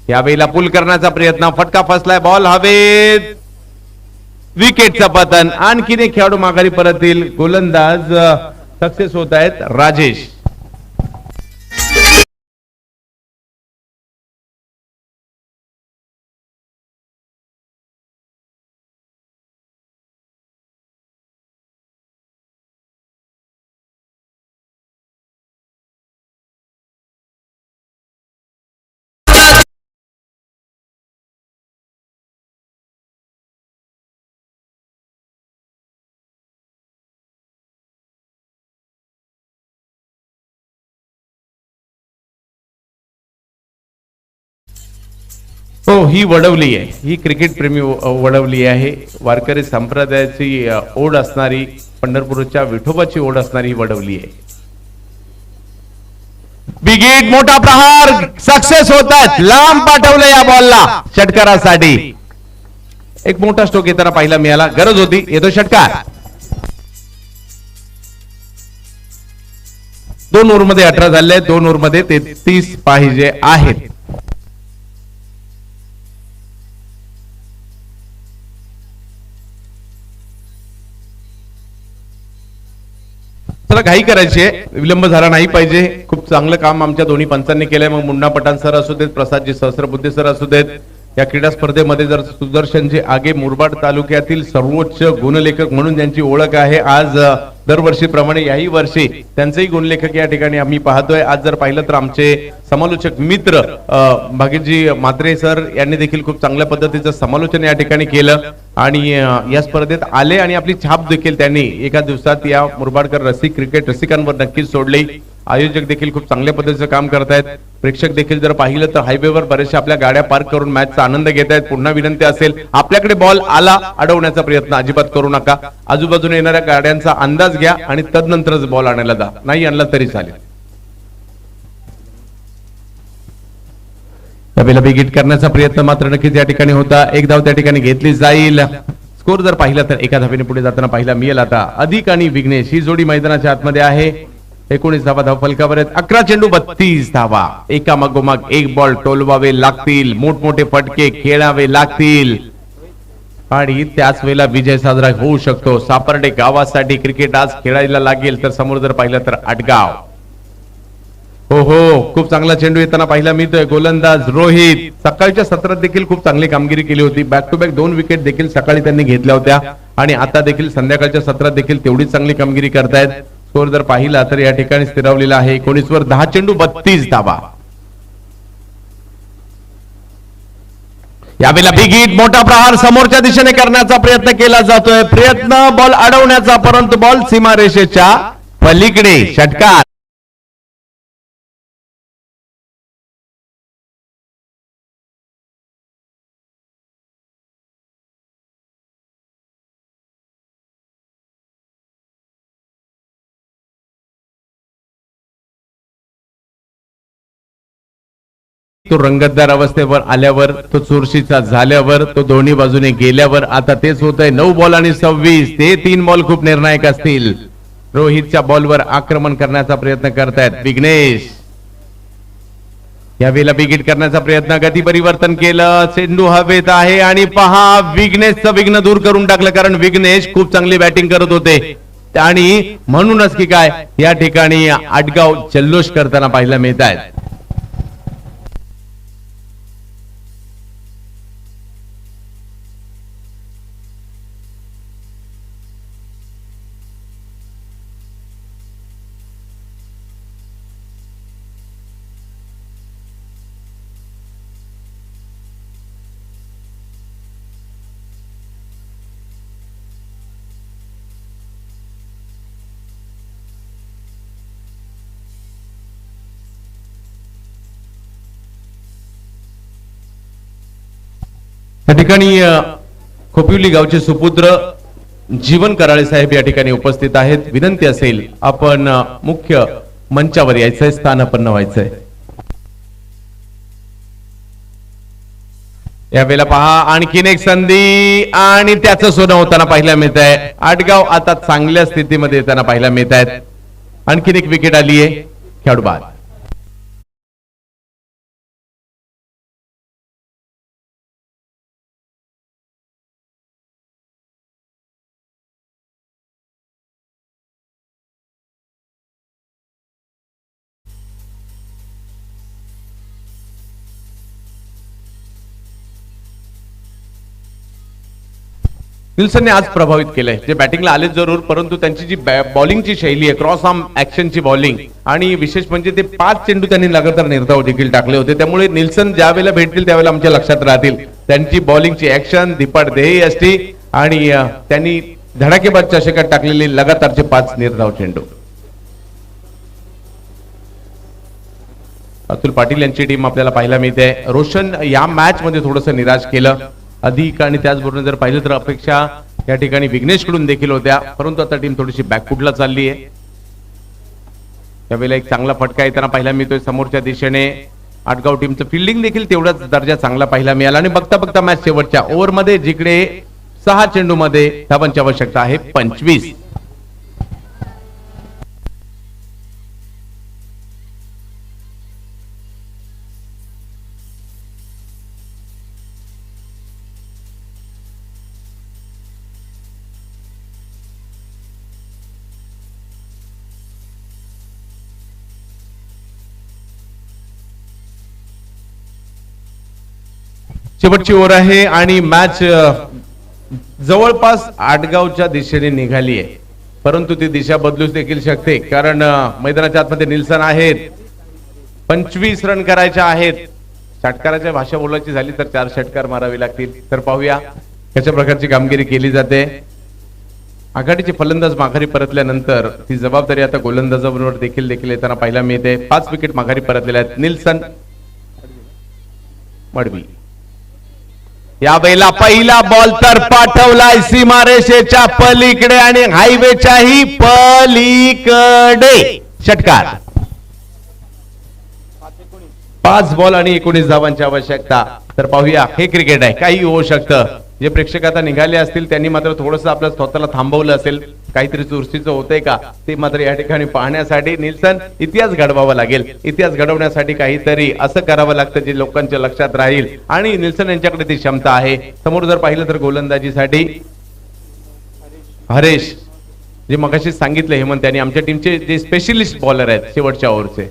यावेळेला पुल करण्याचा प्रयत्न, फटका फसलाय, बॉल हवेत, विकेटचं पतन. आणखीन एक खेळाडू माघारी परत येईल. गोलंदाज सक्सेस होत आहेत राजेश. हो, ही वडवली आहे, ही क्रिकेट प्रेमी वडवली आहे. वारकरी संप्रदायाची ओढ असणारी, पंढरपूरच्या विठोबाची ओढ असणारी ही वडवली आहे. बिग हिट, मोठा प्रहार, सक्सेस होतात. लांब पाठवलं या बॉलला षटकारासाठी. एक मोठा स्ट्रोक येताना पाहायला मिळाला, गरज होती. येतो षटकार. 2 ओव्हरमध्ये 18 झाले, 2 ओव्हरमध्ये 33 पाहिजे आहेत. चला, घाई करायची आहे, विलंब झाला नाही पाहिजे. खूप चांगलं काम आमच्या दोन्ही पंचांनी केलंय. मग मुन्ना पठाण सर असू देत, प्रसादजी सहस्रबुद्धे सर असू देत. या क्रीडा स्पर्धेमध्ये जर सुदर्शनजी आगे मुरबाड तालुक्यातील सर्वोच्च गुणलेखक म्हणून ज्यांची ओळख आहे, आज दरवर्षीप्रमाणे याही वर्षी त्यांचेही गुणलेखक या ठिकाणी आम्ही पाहतोय. आज जर पाहिलं तर आमचे समालोचक मित्र भागीजी म्हात्रे सर यांनी देखील खूप चांगल्या पद्धतीचं समालोचन या ठिकाणी केलं आणि या स्पर्धेत आले आणि आपली छाप देखील त्यांनी एका दिवसात या मुरबाडकर रसिक क्रिकेट रसिकांवर नक्कीच सोडली. आयोजक देखील खूप चांगल्या पद्धतीचं काम करतायत. प्रेक्षक देखील जर पाहिलं तर हायवेवर बरेचशा आपल्या गाड्या पार्क करून मॅचचा आनंद घेत आहेत. पुन्हा विनंती असेल, आपल्याकडे बॉल आला, अडवण्याचा प्रयत्न अजिबात करू नका. आजूबाजूने येणाऱ्या गाड्यांचा अंदाज घ्या आणि तदनंतरच बॉल आणायला जा. नाही आणला तरी चालेल. त्यावेळेला बिग हिट करण्याचा प्रयत्न मात्र नक्कीच या ठिकाणी होता. एक धाव त्या ठिकाणी घेतली जाईल. स्कोर जर पाहिला तर एका धावेने पुढे जाताना पाहिला मिळेल. आता अधिक आणि विघ्नेश ही जोडी मैदानाच्या आतमध्ये आहे. 19 धावा धाव फलकावर आहेत. 11 चेंडू 32 धावा. एका मागोमाग एक बॉल टोलवावे लागतील, मोठमोठे फटके खेळावे लागतील आणि त्याच वेळेला विजय साजरा होऊ शकतो. सापर्डे गावासाठी क्रिकेट आज खेळायला लागेल. तर समोर जर पाहिलं तर आटगाव. हो हो, खूप चांगला चेंडू येताना पाहिला मिळतोय. गोलंदाज रोहित सकाळच्या सत्रात देखील खूप चांगली कामगिरी केली होती. बॅक टू बॅक 2 विकेट देखील सकाळी त्यांनी घेतल्या होत्या आणि आता देखील संध्याकाळच्या सत्रात देखील तेवढीच चांगली कामगिरी करतायत. स्कोर जर पाहिला तर या ठिकाणी स्थिरावलेला आहे 19 वर 10 चेंडू 32 धावा. यावेळेला बिग हिट, मोठा प्रहार समोरच्या दिशेने करण्याचा प्रयत्न केला जातोय. प्रयत्न बॉल अडवण्याचा, परंतु बॉल सीमारेषेच्या पलीकडे. षटकार. तो रंगतदार अवस्थेवर आल्यावर, तो चुरशीचा झाल्यावर, तो दोन्ही बाजूने गेल्यावर आता तेच होत आहे. 9 बॉल आणि 26, ते 3 बॉल खूप निर्णायक असतील. रोहितच्या बॉलवर आक्रमण करण्याचा प्रयत्न करतायत विघ्नेश. यावेळेला बिग हिट करण्याचा प्रयत्न, गती परिवर्तन केलं, चेंडू हवेत आहे आणि पहा विघ्नेशचं विघ्न दूर करून टाकलं. कारण विघ्नेश खूप चांगली बॅटिंग करत होते आणि म्हणूनच की काय या ठिकाणी आटगाव जल्लोष करताना पाहायला मिळत आहेत. या ठिकाणी खोपिवली गावचे सुपुत्र जीवन कराळे साहेब या ठिकाणी उपस्थित आहेत. विनंती असेल आपण मुख्य मंचावर यायचंय, स्थानापन्न व्हायचंय. यावेळेला पहा आणखीन एक संधी आणि त्याचं सोनं होताना पाहायला मिळत आहे. आटगाव आता चांगल्या स्थितीमध्ये येताना पाहायला मिळत आहेत. आणखीन एक विकेट आली आहे. खेळाडू बाद. निल्सनने आज प्रभावित केलंय. जे बॅटिंगला आले जरूर, परंतु त्यांची जी बॉलिंगची शैली आहे, क्रॉस आर्म ऍक्शनची बॉलिंग, आणि विशेष म्हणजे ते 5 चेंडू त्यांनी लगातार निर्धाव देखील टाकले होते. त्यामुळे निल्सन ज्या वेळेला भेटतील त्यावेळेला आमच्या लक्षात राहतील. त्यांची बॉलिंगची ऍक्शन धीपाड ध्येय असते आणि त्यांनी धडाकेबाज चषकात टाकलेले लगातारचे 5 निर्धाव चेंडू. अतुल पाटील यांची टीम आपल्याला पाहायला मिळते. रोशन या मॅच मध्ये थोडस निराश केलं अधिक, आणि त्याचबरोबर जर पाहिलं तर अपेक्षा या ठिकाणी विघ्नेश कडून देखील होत्या, परंतु आता टीम थोडीशी बॅकफुटला चालली आहे. त्यावेळेला एक चांगला फटका येताना पाहायला मिळतोय समोरच्या दिशेने. आटगाव टीमचं फिल्डिंग देखील तेवढाच दर्जा चांगला पाहायला मिळाला, आणि बघता बघता मॅच शेवटच्या ओव्हरमध्ये जिकडे 6 चेंडूमध्ये धावांची आवश्यकता आहे 25. शेवटची ओव्हर आहे आणि मॅच जवळपास आटगावच्या दिशेने निघाली आहे, परंतु ती दिशा बदलूच देखील शकते, कारण मैदानाच्या आतमध्ये निल्सन आहेत. 25 रन करायच्या आहेत. षटकाराच्या भाषा बोलायची झाली तर 4 षटकार मारावे लागतील. तर पाहूया कशा प्रकारची कामगिरी केली जाते. आघाडीचे फलंदाज माघारी परतल्यानंतर ती जबाबदारी आता गोलंदाजाबरोबर देखील येताना पाहायला मिळते. 5 विकेट माघारी परतलेल्या आहेत. निल्सन मडवी या वेळेला पहिला बॉल तर पाठवलाय सीमारेषेच्या पलीकडे आणि हायवेच्याही पलीकडे. षटकार. 5 बॉल आणि 19 धावांची आवश्यकता. तर पाहूया, हे क्रिकेट आहे, काही होऊ शकतं. जे प्रेक्षक आता निघाले असतील त्यांनी मात्र थोडंसं आपल्या स्वतःला थांबवलं असेल, काहीतरी चुरशीचं होतंय का ते मात्र या ठिकाणी पाहण्यासाठी निल्सन इतिहास घडवावा लागेल. इतिहास घडवण्यासाठी काहीतरी असं करावं लागतं जे लोकांच्या लक्षात राहील, आणि निल्सन यांच्याकडे ती क्षमता आहे. समोर जर पाहिलं तर गोलंदाजीसाठी हरेश, जे मगाशी सांगितलं हेमंत यांनी, आमच्या टीमचे जे स्पेशलिस्ट बॉलर आहेत शेवटच्या ओव्हरचे.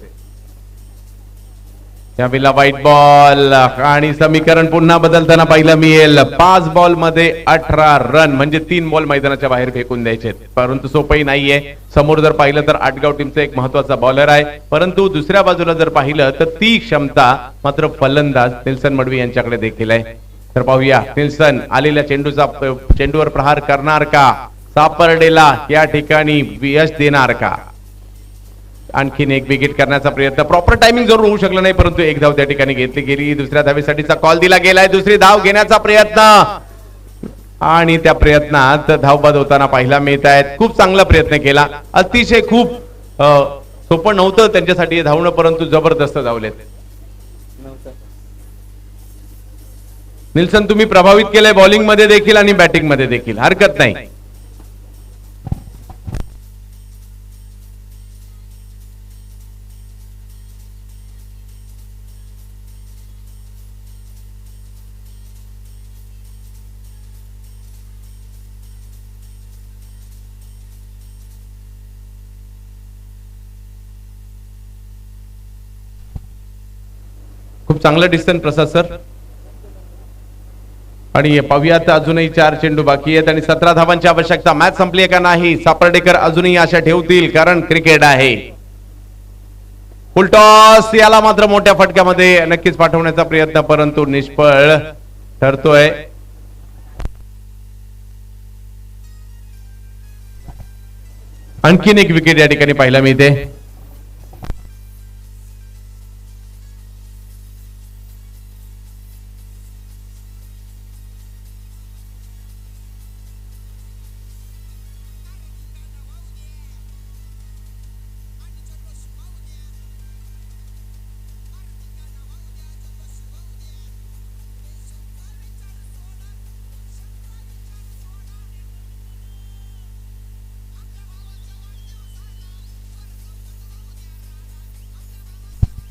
त्यावेळेला व्हाईट बॉल आणि समीकरण पुन्हा बदलताना पाहिलं मिळेल. 5 बॉल मध्ये 18 रन, म्हणजे 3 बॉल मैदानाच्या बाहेर फेकून द्यायचे, परंतु सोपंही नाहीये. समोर जर पाहिलं तर आटगाव टीमचा एक महत्वाचा बॉलर आहे, परंतु दुसऱ्या बाजूला जर पाहिलं तर ती क्षमता मात्र फलंदाज निल्सन मडवी यांच्याकडे देखील आहे. तर पाहूया, निल्सन आलेल्या चेंडूवर प्रहार करणार का, सापडलेला या ठिकाणी यश देणार का. आणखीन एक विकेट करण्याचा प्रयत्न, प्रॉपर टायमिंग जरूर होऊ शकलं नाही, परंतु एक धाव त्या ठिकाणी घेतली गेली. दुसऱ्या धावेसाठीचा कॉल दिला गेलाय. दुसरी धाव घेण्याचा प्रयत्न, आणि त्या प्रयत्नात धावबाद होताना पाहायला मिळत आहेत. खूप चांगला प्रयत्न केला, अतिशय खूप सोपं नव्हतं त्यांच्यासाठी धावणं, परंतु जबरदस्त धावलेत. निल्सन तुम्ही प्रभावित केलंय बॉलिंग मध्ये देखील आणि बॅटिंग मध्ये देखील, हरकत नाही. खूप चांगलं डिस्टन्स प्रसाद सर. आणि पाहूयात, अजूनही 4 चेंडू बाकी आहेत आणि 17 धावांची आवश्यकता. मॅच संपली का नाही, सापर्डेकर अजूनही आशा ठेवतील, कारण क्रिकेट आहे. फुल टॉस, याला मात्र मोठ्या फटक्यामध्ये नक्कीच पाठवण्याचा प्रयत्न, परंतु निष्फळ ठरतोय. आणखीन एक विकेट या ठिकाणी पाहायला मिळते.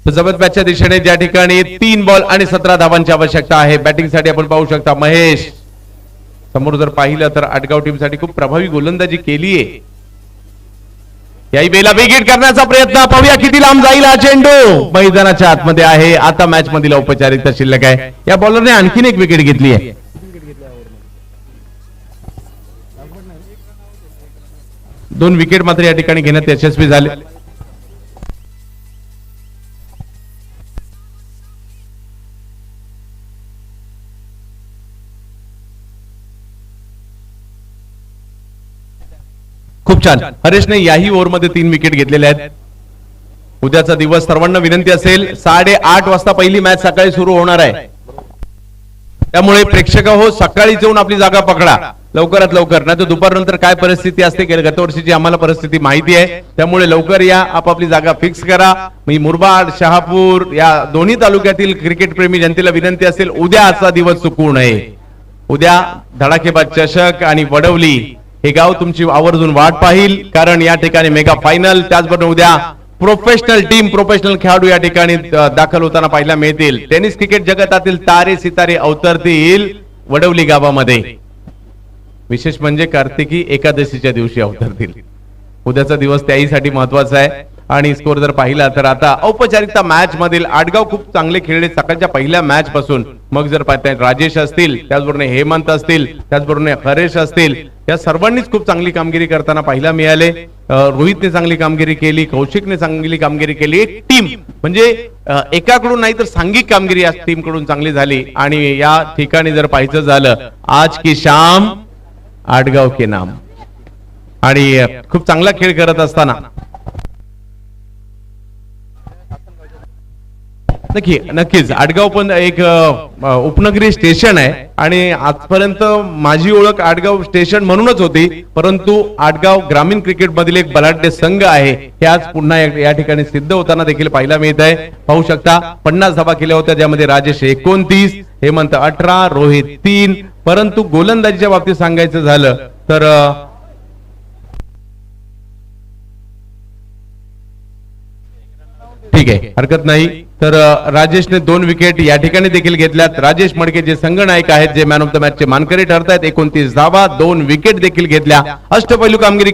जबरदस्तच्या दिशेने ज्या ठिकाणी 3 बॉल आणि 17 धावांची आवश्यकता आहे. बॅटिंग साठी आपण पाहू शकता महेश. समोर जर पाहिलं तर आटगाव टीम साठी खूप प्रभावी गोलंदाजी केली आहे. याही वेळेला विकेट करण्याचा प्रयत्न, पाहूया किती लांब जाईल हा चेंडू. मैदानाच्या आतमध्ये आहे. आता मॅच मधील औपचारिकता शिल्लक आहे. या बॉलरने आणखीन एक विकेट घेतली आहे. 2 विकेट मात्र या ठिकाणी घेण्यात यशस्वी झाले. खूप छान. हरेशने याही ओव्हरमध्ये 3 विकेट घेतलेल्या आहेत. उद्याचा दिवस सर्वांना विनंती असेल 8:30 वाजता पहिली मॅच सकाळी सुरू होणार आहे. त्यामुळे प्रेक्षक हो सकाळी जाऊन आपली जागा पकडा लवकरात लवकर, नाही तर दुपारनंतर काय परिस्थिती असते गतवर्षीची आम्हाला परिस्थिती माहिती आहे. त्यामुळे लवकर या, आपापली जागा फिक्स करा. मी मुरबाड शहापूर या दोन्ही तालुक्यातील क्रिकेट प्रेमी जनतेला विनंती असेल उद्या आजचा दिवस चुकवू नये. उद्या धडाकेबाज चषक आणि वडवली हे गाव तुमची आवर्जून वाट पाहिल, कारण या ठिकाणी मेगा फायनल, त्याचबरोबर उद्या प्रोफेशनल टीम प्रोफेशनल खेळाडू या ठिकाणी दाखल होताना पाहायला मिळतील. टेनिस क्रिकेट जगतातील तारे सितारे अवतरतील वडवली गावामध्ये. विशेष म्हणजे कार्तिकी एकादशीच्या दिवशी अवतरतील. उद्याचा दिवस त्याहीसाठी महत्वाचा आहे. आणि स्कोर जर पाहिला तर आता औपचारिकता मॅच मधील आडगाव खूप चांगले खेळले सकाळच्या पहिल्या मॅच पासून. मग जर पाहताय राजेश असतील, त्याचबरोबर हेमंत असतील, त्याचबरोबर हरेश असतील, या सर्वांनीच खूप चांगली कामगिरी करताना पाहायला मिळाले. रोहितने चांगली कामगिरी केली, कौशिकने चांगली कामगिरी केली. एक टीम म्हणजे एकाकडून नाही तर सांघिक कामगिरी या टीम कडून चांगली झाली. आणि या ठिकाणी जर पाहायचं झालं आज की शाम आडगाव के नाम, आणि खूप चांगला खेळ करत असताना नक्कीच आडगाव पण एक उपनगरी स्टेशन आहे. आणि आजपर्यंत माझी ओळख आडगाव स्टेशन म्हणूनच होती, परंतु आडगाव ग्रामीण क्रिकेट मधील एक बलाढ्य संघ आहे हे आज पुन्हा या ठिकाणी सिद्ध होताना देखील पाहायला मिळत आहे. पाहू शकता 50 धावा केल्या होत्या, ज्यामध्ये राजेश 29, हेमंत 18, रोहित 3. परंतु गोलंदाजीच्या बाबतीत सांगायचं झालं तर ठीक आहे, हरकत नाही. तर राजेशने 2 विकेट या ठिकाणी देखील घेतल्यात. राजेश मडके जे संघनायक आहेत, जे मॅन ऑफ द मॅच चे मानकरी ठरतायत, 29 धावा 2 विकेट देखील घेतल्या. अष्टपैलू कामगिरी